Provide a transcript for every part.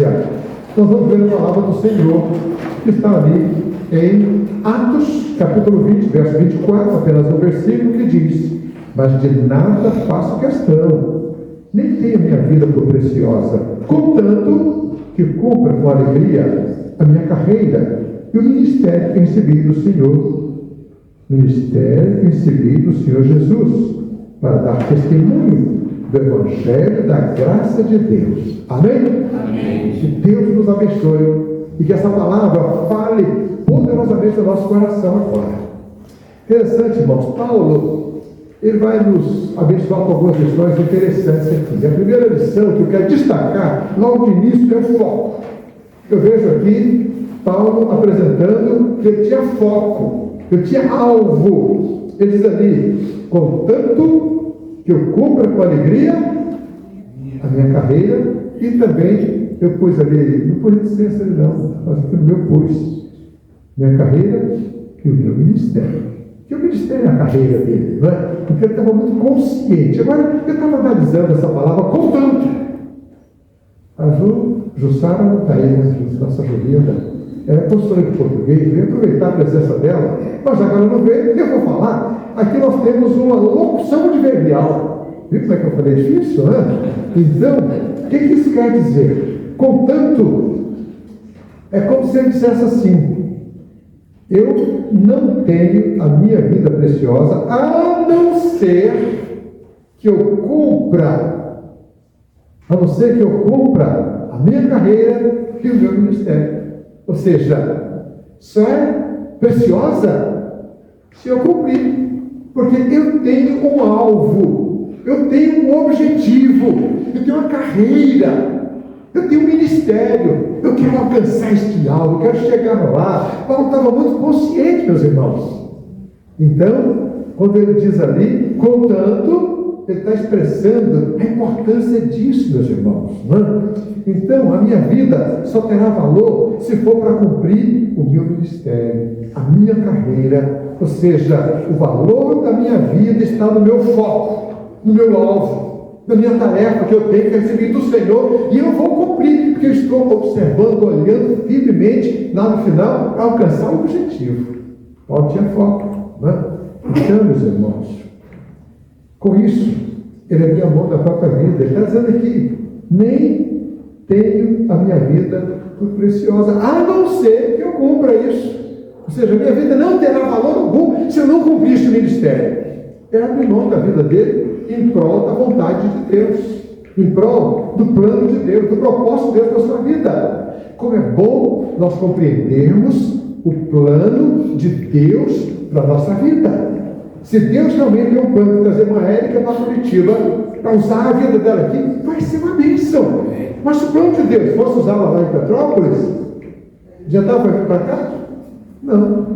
aleluia. Nós vamos ver a palavra do Senhor, que está ali em Atos, capítulo 20, verso 24, apenas um versículo que diz: mas de nada faço questão, nem tenho minha vida por preciosa, contanto que cumpra com alegria a minha carreira e o ministério que recebi do Senhor. Ministério que recebi do Senhor Jesus, para dar testemunho do Evangelho da graça de Deus. Amém? Amém. Que Deus nos abençoe e que essa palavra fale poderosamente no nosso coração agora. Interessante, irmãos, Paulo, ele vai nos abençoar com algumas lições interessantes aqui. A primeira lição que eu quero destacar, logo de início, é o foco. Eu vejo aqui Paulo apresentando que ele tinha foco, que ele tinha alvo. Ele diz ali: contanto que eu cumpra com alegria a minha carreira, e também eu pus ali, não pus licença ali não, mas aqui no meu pus minha carreira e o meu ministério. Que o ministério é a carreira dele, não é? Porque ele estava muito consciente. Agora, eu estava analisando essa palavra contanto. A Jussara não está aí, né? Nossa Julinda, ela é professora de português, vem aproveitar a presença dela, mas agora não veio, eu vou falar. Aqui nós temos uma locução adverbial. Viu como é que eu falei difícil, né? Então, o que isso quer dizer? Contanto, é como se ele dissesse assim: eu não tenho a minha vida preciosa, a não ser que eu cumpra a minha carreira e o meu ministério. Ou seja, só é preciosa se eu cumprir, porque eu tenho um alvo, eu tenho um objetivo, eu tenho uma carreira, eu tenho um ministério, eu quero alcançar este alvo, eu quero chegar lá. Paulo estava muito consciente, meus irmãos. Então, quando ele diz ali, contanto, ele está expressando a importância disso, meus irmãos, não é? Então, a minha vida só terá valor se for para cumprir o meu ministério, a minha carreira. Ou seja, o valor da minha vida está no meu foco, no meu alvo, na minha tarefa que eu tenho que receber do Senhor, e eu vou cumprir, porque eu estou observando, olhando firmemente lá no final para alcançar o objetivo. Paulo tinha foco, não é? Então, meus irmãos, com isso, ele abria mão da própria vida. Ele está dizendo aqui: nem tenho a minha vida por preciosa, a não ser que eu cumpra isso. Ou seja, a minha vida não terá valor algum se eu não cumprir este ministério. É abrir mão da vida dele em prol da vontade de Deus, em prol do plano de Deus, do propósito de Deus para a sua vida. Como é bom nós compreendermos o plano de Deus para a nossa vida. Se Deus realmente tem um plano de trazer uma Érica para Curitiba, para usar a vida dela aqui, vai ser uma bênção. Mas se o plano de Deus fosse usá-la lá em Petrópolis, já estava vindo para cá? Não. Não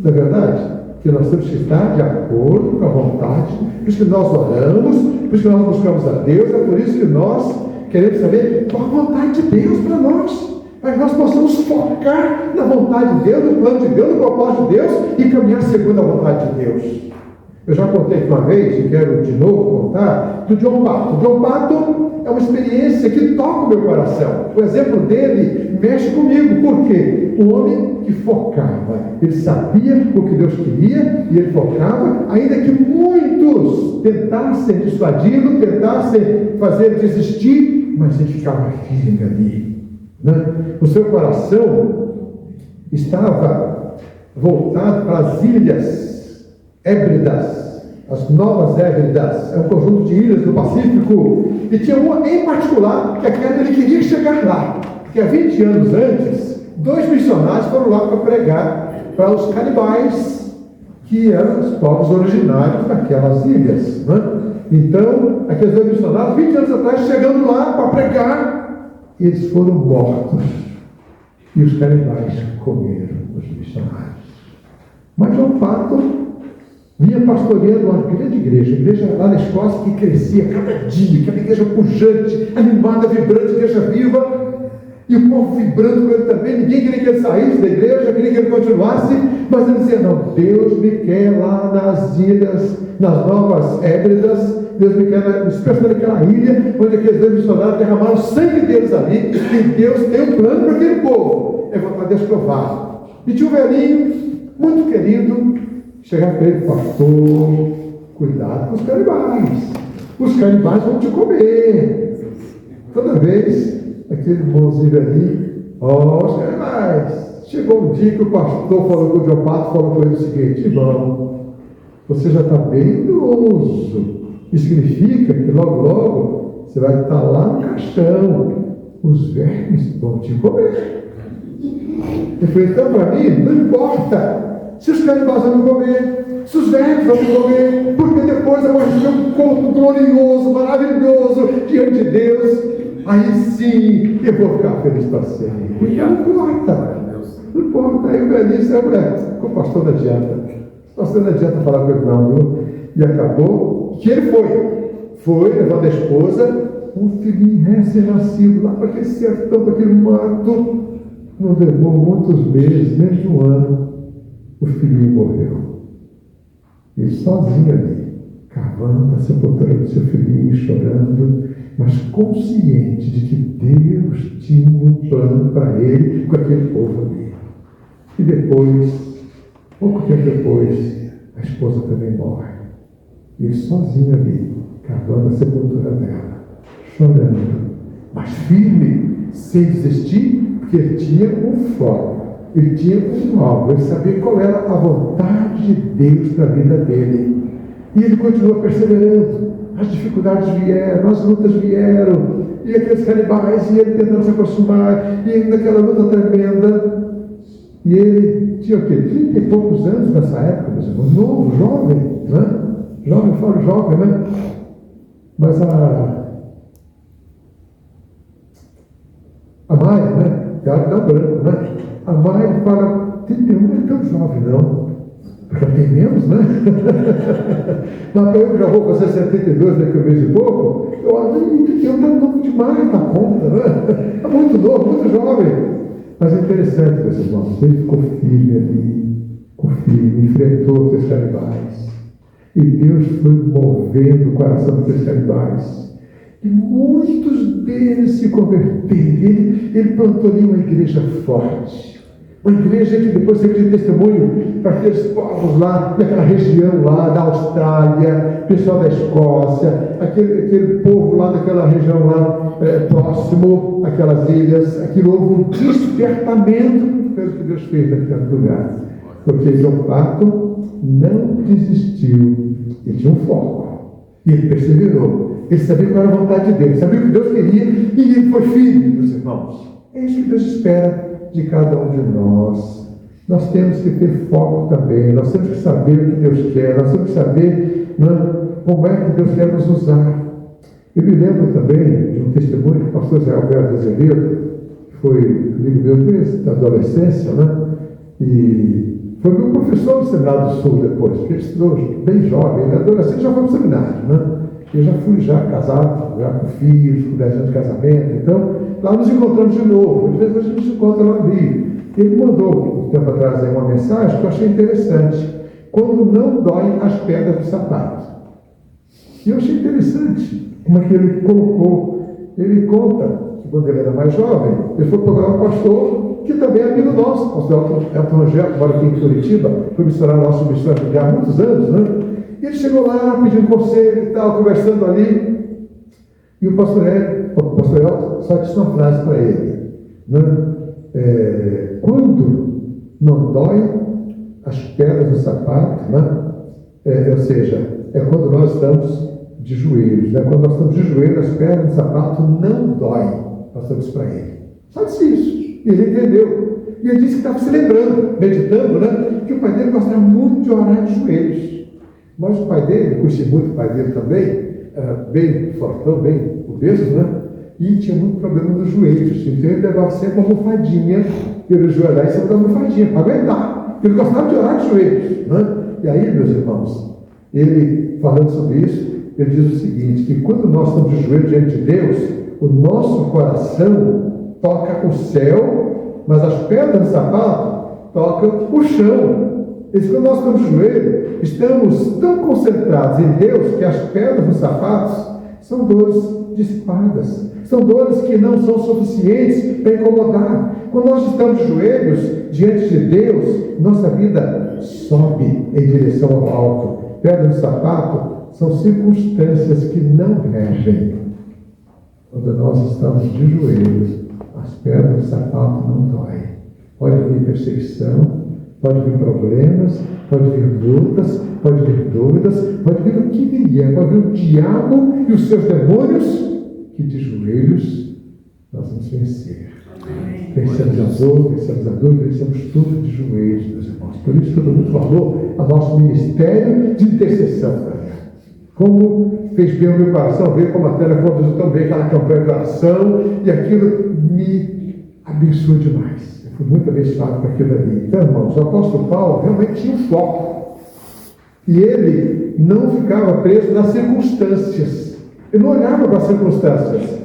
é verdade? Que nós temos que estar de acordo com a vontade, por isso que nós oramos, por isso que nós buscamos a Deus, é por isso que nós queremos saber qual a vontade de Deus para nós, para que nós possamos focar na vontade de Deus, no plano de Deus, no propósito de Deus e caminhar segundo a vontade de Deus. Eu já contei uma vez, e quero de novo contar, do John Pato. O John Pato é uma experiência que toca o meu coração. O exemplo dele mexe comigo. Por quê? Um homem que focava. Ele sabia o que Deus queria e ele focava, ainda que muitos tentassem dissuadi-lo, tentassem fazer desistir, mas ele ficava firme ali, né? O seu coração estava voltado para as ilhas Hébridas, as Novas Hébridas, é um conjunto de ilhas do Pacífico, e tinha uma em particular que ele queria chegar lá, porque há 20 anos antes, 2 missionários foram lá para pregar para os canibais, que eram os povos originários daquelas ilhas, né? Então, aqueles 2 missionários, 20 anos atrás, chegando lá para pregar, eles foram mortos, e os canibais comeram os missionários. Mas João Pato vinha pastoreando uma grande igreja lá na Escócia que crescia cada dia, aquela igreja pujante, animada, vibrante, igreja viva. E o povo vibrando com ele também, ninguém queria que ele saísse da igreja, queria que ele continuasse, mas ele dizia, não, Deus me quer lá nas ilhas, nas Novas Hébridas, Deus me quer, especialmente naquela ilha, onde aqueles dois missionários derramaram o sangue deles ali, e Deus tem um plano para aquele povo, é para Deus provar. E tinha um velhinho, muito querido, chegava para ele, pastor, cuidado com os canibais vão te comer. Toda vez, aquele irmãozinho ali, os canibais. Chegou um dia que o pastor falou com o Diopato, falou com ele o seguinte, irmão, você já está bem idoso. Isso significa que logo você vai estar lá no caixão. Os vermes vão te comer. Ele falou, então para mim, não importa se os canibais vão me comer, se os vermes vão me comer, porque depois eu vou receber um corpo glorioso, maravilhoso, diante de Deus. Aí sim eu vou ficar feliz para sempre. Não importa. Não importa. Aí o velhinho disse, mulher, o pastor não adianta. O pastor não adianta falar com ele não, viu? E acabou que ele foi levando a esposa, um filhinho recém-nascido lá para aquele sertão, para aquele mato. Não levou muitos meses, menos de um ano, o filhinho morreu. E sozinho ali, cavando a sepultura do seu filhinho, chorando, mas consciente de que Deus tinha um plano para ele com aquele povo ali. E depois, pouco tempo depois, a esposa também morre. E ele sozinho ali, cavando a sepultura dela, chorando, mas firme, sem desistir, porque ele tinha um foco, ele tinha um alvo, ele sabia qual era a vontade de Deus para a vida dele. E ele continua perseverando. As dificuldades vieram, as lutas vieram, e aqueles canibais, e ele tentando se aproximar, e ele naquela luta tremenda. E ele tinha o quê? 30 e poucos anos nessa época, meus irmãos, novo, jovem, né? Jovem, eu falo jovem, né? Mas a Maia, né? Ela dá branco, né? A Maia fala, 31 não é tão jovem, não. Porque tem menos, né? Mas eu já vou fazer 72 daqui a um mês e pouco. Eu estou novo demais na conta, né? É muito novo, muito jovem. Mas é interessante, meus irmãos, ele ficou firme ali, enfrentou os canibais. E Deus foi movendo o coração dos canibais. E muitos deles se converteram. Ele plantou ali uma igreja forte. Uma igreja que depois serviu de testemunho para aqueles povos lá, daquela região lá da Austrália, pessoal da Escócia, aquele povo lá daquela região lá próximo, aquelas ilhas. Aquilo houve um despertamento pelo que Deus fez naquele lugar. Porque Diopato não desistiu, ele tinha um foco, e ele perseverou. Ele sabia qual era a vontade de Deus, sabia o que Deus queria, e ele foi firme, meus irmãos. É isso que Deus espera de cada um de nós. Nós temos que ter foco também, nós temos que saber o que Deus quer, nós temos que saber como é que Deus quer nos usar. Eu me lembro também de um testemunho que o pastor Zé Alberto Azevedo, que foi amigo meu desde a adolescência, né? E foi meu professor no Seminário do Sul depois, porque ele estudou bem jovem, adolescente já foi para o seminário, né? Eu já fui casado, já com filhos, com 10 anos de casamento, então lá nos encontramos de novo, às vezes a gente se encontra lá no Rio. Ele mandou, um tempo atrás, aí, uma mensagem que eu achei interessante, quando não dói as pedras do sapato. E eu achei interessante como é que ele colocou. Ele conta que quando ele era mais jovem, ele foi procurar um pastor que também é amigo nosso, o pastor Elton Rangel, que mora aqui em Curitiba, foi missionário nosso missionário há muitos anos, né? E ele chegou lá pedindo conselho e tal, conversando ali, e o pastor Elton só disse uma frase para ele, né? Quando não dói as pedras do sapato, né? Ou seja, é quando nós estamos de joelhos, né? Quando nós estamos de joelhos, as pedras do sapato não dói. Passamos para ele. Só disse isso. E ele entendeu. E ele disse que estava se lembrando, meditando, né? Que o pai dele gostava muito de orar de joelhos. Mas o pai dele, eu conheci muito o pai dele também, era bem fortão, bem obeso, né? E tinha muito problema nos joelhos. Então ele levava sempre uma almofadinha, ele joelhar e sempre uma almofadinha para aguentar. Ele gostava de orar de joelhos, né? E aí, meus irmãos, ele falando sobre isso, ele diz o seguinte, que quando nós estamos de joelhos diante de Deus, o nosso coração toca o céu, mas as pedras do sapato tocam o chão. Quando nós estamos de joelho, estamos tão concentrados em Deus que as pedras dos sapatos são dores dissipadas, são dores que não são suficientes para incomodar. Quando nós estamos de joelhos diante de Deus, nossa vida sobe em direção ao alto. Pedra do sapato são circunstâncias que não regem. Quando nós estamos de joelhos, as pedras do sapato não doem. Pode vir perseguição, pode vir problemas, pode vir lutas, pode vir dúvidas, pode vir o que vier, pode vir o diabo e os seus demônios, que de joelhos nós vamos vencer. Vencemos a dor, vencemos tudo de joelhos, meus irmãos. Por isso que eu dou muito valor ao nosso ministério de intercessão. Como fez bem o meu coração, ver como a Tânia conduziu tão bem aquela campanha de oração, e aquilo me abençoou demais. Eu fui muito abençoado com aquilo ali. Então, irmãos, o apóstolo Paulo realmente tinha um foco. E ele não ficava preso nas circunstâncias. Ele não olhava para as circunstâncias.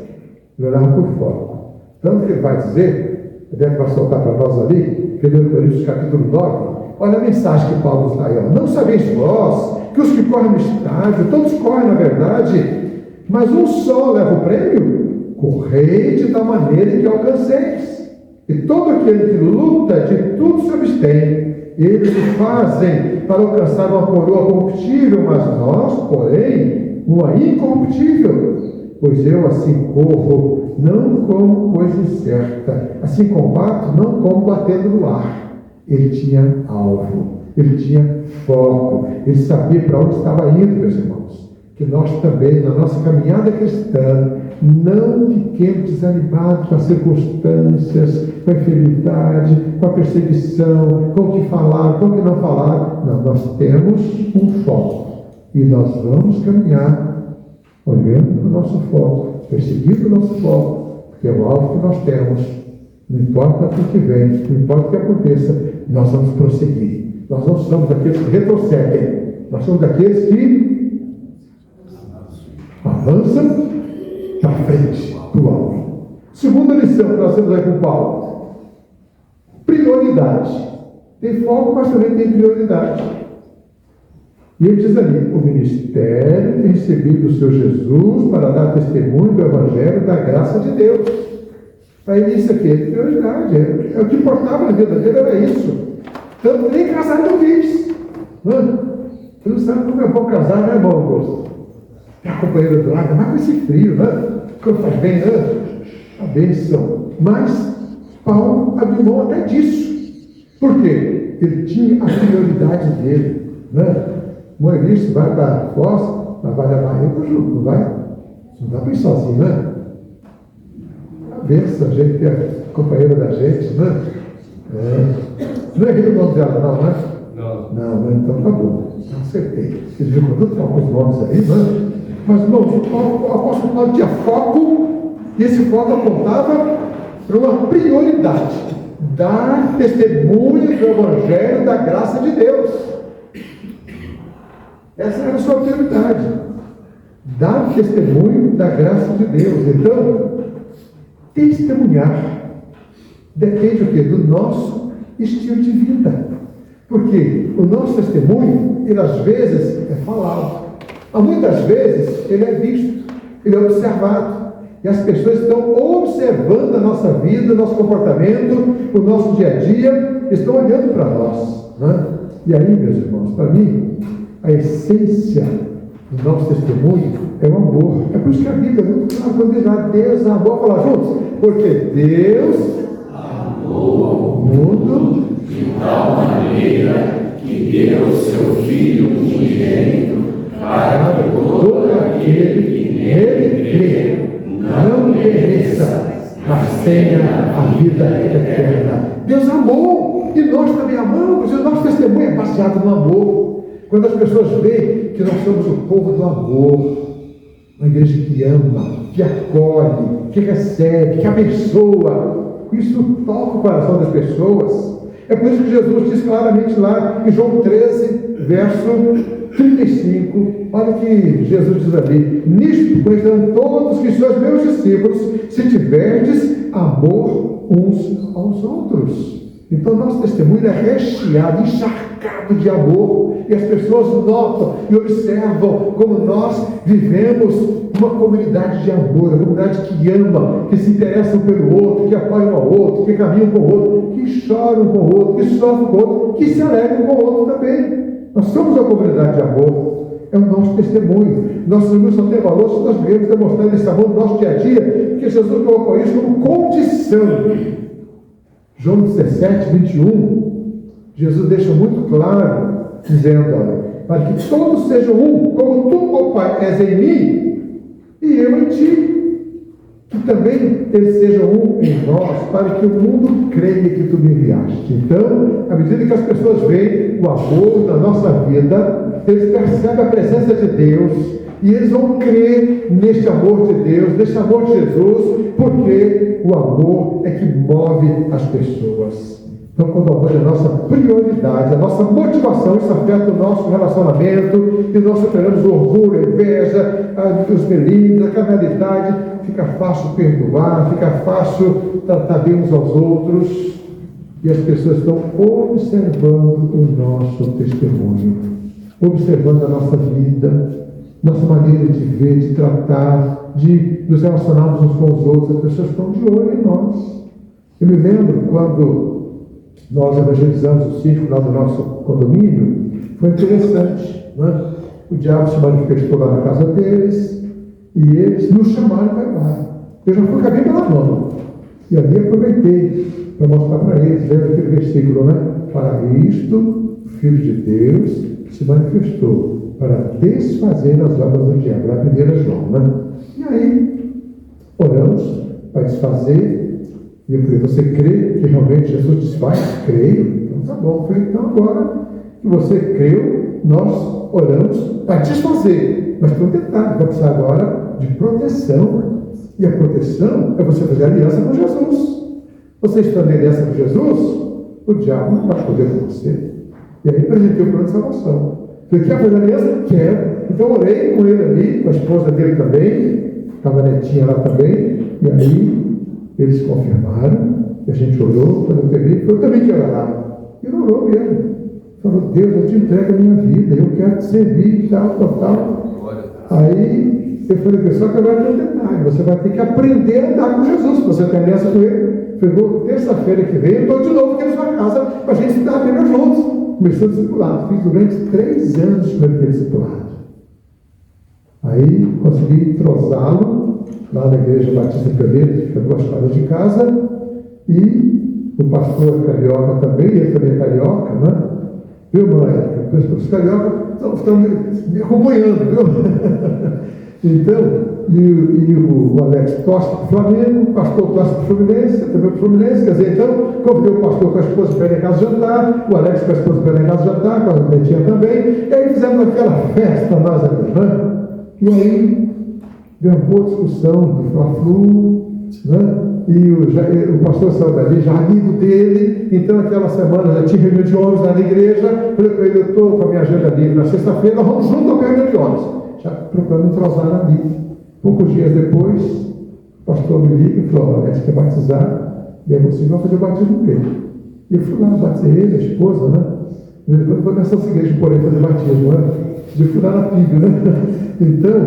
Ele olhava para o foco. Tanto que ele vai dizer, deve vai soltar para nós ali, 1 Coríntios capítulo 9, olha a mensagem que Paulo está aí. Não sabeis vós que os que correm no estádio, todos correm na verdade, mas um só leva o prêmio? Correi de tal maneira que alcanceis. E todo aquele que luta de tudo se abstém. Eles o fazem para alcançar uma coroa corruptível, mas nós, porém, uma incorruptível. Pois eu assim corro, não como coisa incerta, assim combato, não como batendo no ar. Ele tinha alvo, ele tinha foco, ele sabia para onde estava indo, meus irmãos. Que nós também, na nossa caminhada cristã, não fiquemos desanimados com as circunstâncias, com a enfermidade, com a perseguição, com o que falar, com o que não falar. Não, nós temos um foco e nós vamos caminhar olhando para o nosso foco, perseguindo o nosso foco, porque é o alvo que nós temos. Não importa o que vem, não importa o que aconteça, nós vamos prosseguir. Nós não somos daqueles que retrocedem, nós somos daqueles que avançam para frente, para o alvo. Segunda lição que nós temos aí com Paulo: prioridade. Tem foco, mas também tem prioridade. E ele diz ali: o ministério tem recebido o Senhor Jesus para dar testemunho do Evangelho da graça de Deus. Para ele isso aqui é prioridade, é o que importava na vida dele, era isso. Tanto que nem casar não quis. Você não sabe como é bom casar, né, irmão Augusto? É a companheira do lado, mas com esse frio, né? Quando faz bem, né? A bênção. Mas Paulo abriu mão até disso. Por quê? Ele tinha a prioridade dele, né? Moerista vai para a Foz, mas vai levar eu para o Juco, não vai? Não dá para ir sozinho, né? A bênção, a gente que é companheira da gente, né? Não é o nome dela, não, né? Não, então tá bom. Acertei. Vocês viram que eu estou com os nomes aí, né? Mas, irmão, o apóstolo Paulo tinha foco, e esse foco apontava para uma prioridade: dar testemunho do Evangelho da graça de Deus. Essa era a sua prioridade: dar testemunho da graça de Deus. Então, testemunhar depende o quê? Do nosso estilo de vida. Porque o nosso testemunho, ele às vezes é falado. Muitas vezes ele é visto, ele é observado. E as pessoas estão observando a nossa vida, o nosso comportamento, o nosso dia a dia, estão olhando para nós, né? E aí, meus irmãos, para mim, a essência do nosso testemunho é o amor. É por isso que a Bíblia é muito clara quando diz: Deus amou, falar juntos, porque Deus amou ao mundo de tal maneira que deu o seu Filho unigênito para que todo aquele que nele crê não pereça, mas tenha a vida eterna. Deus amou, e nós também amamos, e o nosso testemunho é baseado no amor. Quando as pessoas veem que nós somos o povo do amor, uma igreja que ama, que acolhe, que recebe, que abençoa, isso toca o coração das pessoas. É por isso que Jesus diz claramente lá em João 13, verso 35, olha o que Jesus diz ali: nisto conhecerão todos que sois meus discípulos, se tiverdes amor uns aos outros. Então, nosso testemunho é recheado, encharcado de amor, e as pessoas notam e observam como nós vivemos uma comunidade de amor, uma comunidade que ama, que se interessa um pelo outro, que apoia um ao outro, que caminha com o outro, que chora um com o outro, que sofre com o outro, que se alegra com o outro também. Nós somos uma comunidade de amor, é o nosso testemunho. Nosso testemunho só tem valor se nós viemos demonstrando esse amor no nosso dia a dia, porque Jesus colocou isso como condição. João 17, 21, Jesus deixa muito claro, dizendo: olha, para que todos sejam um, como tu, ó Pai, és em mim, e eu em ti, que também eles sejam um em nós, para que o mundo creia que tu me enviaste. Então, à medida que as pessoas veem o amor na nossa vida, eles percebem a presença de Deus, e eles vão crer neste amor de Deus, neste amor de Jesus, porque o amor é que move as pessoas. Então, quando o amor é a nossa prioridade, a nossa motivação, isso afeta o nosso relacionamento, e nós superamos o orgulho, a inveja, os melindres, a carnalidade, fica fácil perdoar, fica fácil tratar bem uns aos outros, e as pessoas estão observando o nosso testemunho, observando a nossa vida, nossa maneira de ver, de tratar, de nos relacionarmos uns com os outros. As pessoas estão de olho em nós. Eu me lembro quando nós evangelizamos o sítio lá do nosso condomínio, foi interessante, não é? O diabo se manifestou lá na casa deles e eles nos chamaram para ir lá. Eu já fui caminho pela mão e ali aproveitei para mostrar para eles, lembra aquele versículo, né? Para isto, o Filho de Deus se manifestou para desfazer as obras do diabo. É a primeira João, né? E aí, oramos para desfazer. E eu falei: você crê que realmente Jesus desfaz? Creio. Então tá bom. Eu falei: então agora que você creu, nós oramos para desfazer. Mas tem um detalhe: vai precisar agora de proteção. E a proteção é você fazer aliança com Jesus. Você estando em aliança com Jesus, o diabo não vai poder com você. E aí apresentei o plano de salvação. Falei: quer fazer aliança? Quero. Então orei com ele ali, com a esposa dele também, estava a netinha lá também, e aí eles confirmaram, e a gente orou. Quando eu peguei, eu também quero orar. E ele orou mesmo. Falou: Deus, eu te entrego a minha vida, eu quero te servir, tal. Aí eu falei: só que agora tem um detalhe, você vai ter que aprender a andar com Jesus, se você tem aliança com ele. Pegou terça-feira que vem, eu estou de novo aqui na sua casa, para a gente estudar a Bíblia juntos. Começou a discipulado, fiz durante 3 anos com ele discipulado. Aí consegui entrosá-lo lá na Igreja Batista Pereira, que fica 2 quadras de casa, e o pastor carioca também, ele também é carioca, né? Viu, mãe? Os cariocas estão me acompanhando, viu? Então, e o Alex torce para o Flamengo, o pastor torce para o Fluminense, também para o Fluminense. Quer dizer, então, convidei o pastor com a esposa para ir em casa jantar, o Alex com a esposa para ir em casa jantar, com a netinha também, e aí fizemos aquela festa nós ali, né? E aí, deu uma boa discussão do Fla-Flu, né? E o pastor saiu dali, já amigo dele, então aquela semana já tinha reunião de homens lá na igreja. Falei para ele: eu estou com a minha agenda livre na sexta-feira, nós vamos junto à reunião de homens. Já procurando entrosar ali. Poucos dias depois, o pastor me liga e falou: olha, você quer batizar? E aí vocês vão fazer o batismo dele. E eu fui lá, batizei ele, a esposa, né? Eu vou nessa igreja por aí fazer batismo, né? Eu fui lá na Bíblia, né? Então,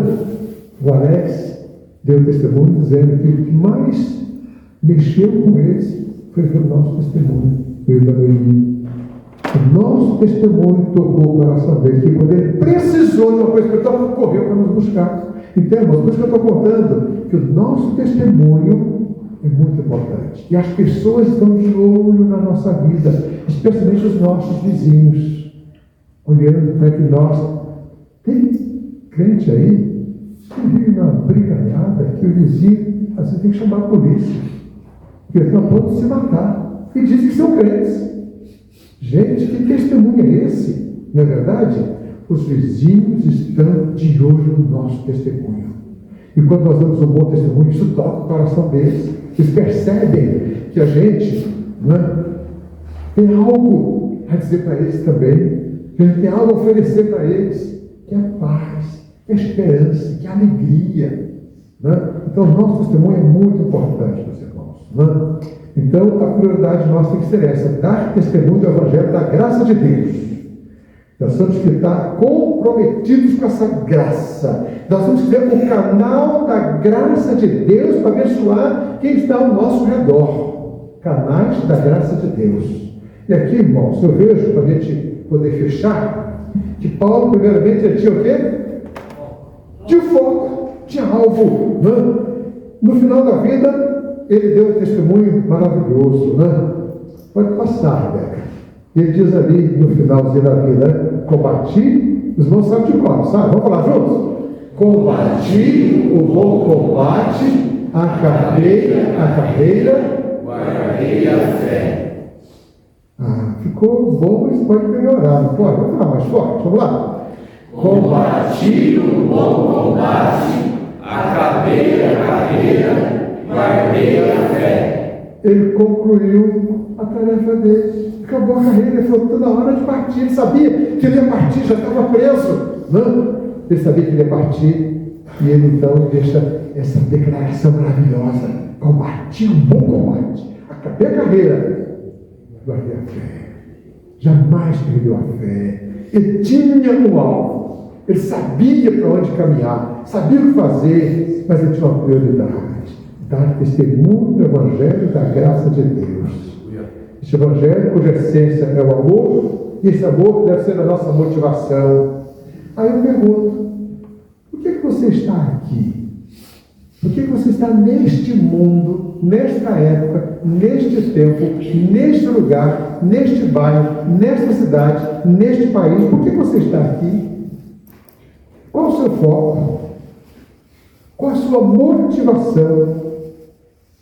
o Alex deu testemunho dizendo que o que mais mexeu com eles foi o nosso testemunho, eu e a Noemi. O nosso testemunho tocou o coração dele, que quando ele precisou de uma coisa espiritual, correu para nos buscar. Então, irmãos, por isso que eu estou contando que o nosso testemunho é muito importante. E as pessoas estão de olho na nossa vida, especialmente os nossos vizinhos, olhando para que nós. Tem crente aí que vive na brigalhada, que o vizinho, às vezes tem que chamar a polícia, porque eles estão a ponto de se matar. E dizem que são crentes. Gente, que testemunho é esse? Não é verdade? Os vizinhos estão de olho no nosso testemunho. E quando nós damos um bom testemunho, isso toca o coração deles. Eles percebem que a gente, né, tem algo a dizer para eles também. que a gente tem algo a oferecer para eles, que é a paz, que é a esperança, que é a alegria. Né? Então, o nosso testemunho é muito importante, meus irmãos. Né? Então, a prioridade nossa tem que ser essa: dar testemunho do Evangelho da graça de Deus. Nós temos que estar comprometidos com essa graça. Nós temos que ter o canal da graça de Deus para abençoar quem está ao nosso redor. Canais da graça de Deus. E aqui, irmãos, eu vejo, para a gente poder fechar, que Paulo, primeiramente, ele tinha o quê? Tinha foco, tinha alvo. Né? No final da vida, ele deu um testemunho maravilhoso. Né? Pode passar, Rebeca. Ele diz ali no finalzinho da vida, né? Combati, os irmãos sabem de cor, sabe? Vamos falar juntos? Combati o bom combate, acabei a carreira, guardei a fé. Ficou bom, mas pode melhorar, não pode? Vamos falar mais forte, vamos lá. Combati o bom combate, acabei a carreira, guardei a fé. Ele concluiu a tarefa dele. Acabou a carreira, ele falou: toda hora de partir. Ele sabia que ele ia partir, já estava preso. Não? Ele sabia que ele ia partir. E ele então deixa essa declaração maravilhosa: combati um bom combate, acabei a carreira, guardei a fé. Jamais perdeu a fé. Ele tinha um alvo, ele sabia para onde caminhar, sabia o que fazer, mas ele tinha uma prioridade: dar testemunho do Evangelho da graça de Deus. Este Evangelho, cuja essência é o amor, e esse amor deve ser a nossa motivação. Aí eu pergunto: por que você está aqui? Por que você está neste mundo, nesta época, neste tempo, neste lugar, neste bairro, nesta cidade, neste país? Por que você está aqui? Qual o seu foco? Qual a sua motivação?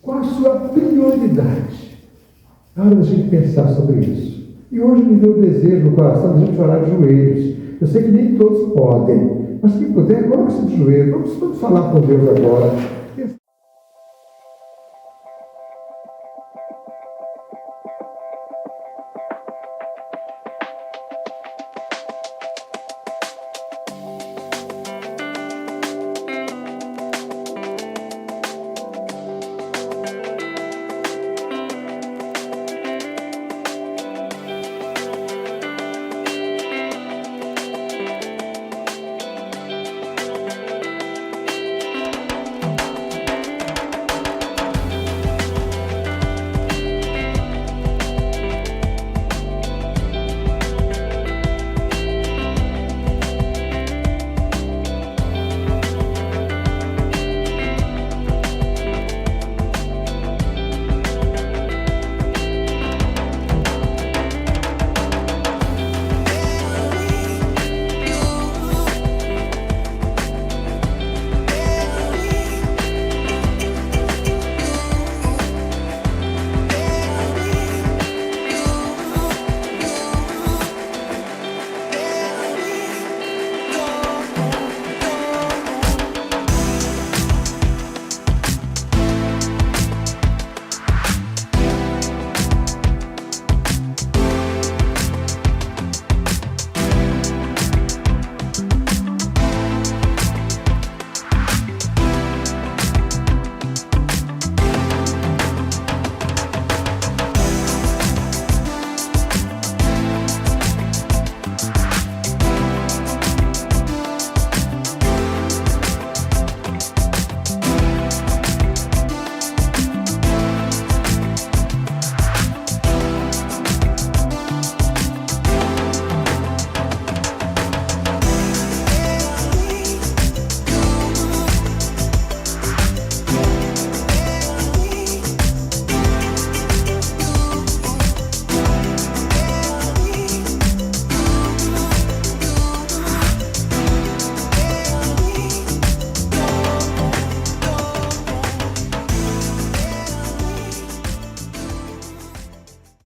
Qual a sua prioridade? Na hora da gente pensar sobre isso. E hoje me deu o desejo no coração de a gente orar de joelhos. Eu sei que nem todos podem, mas quem puder, coloque-se de joelhos. Vamos falar com Deus agora.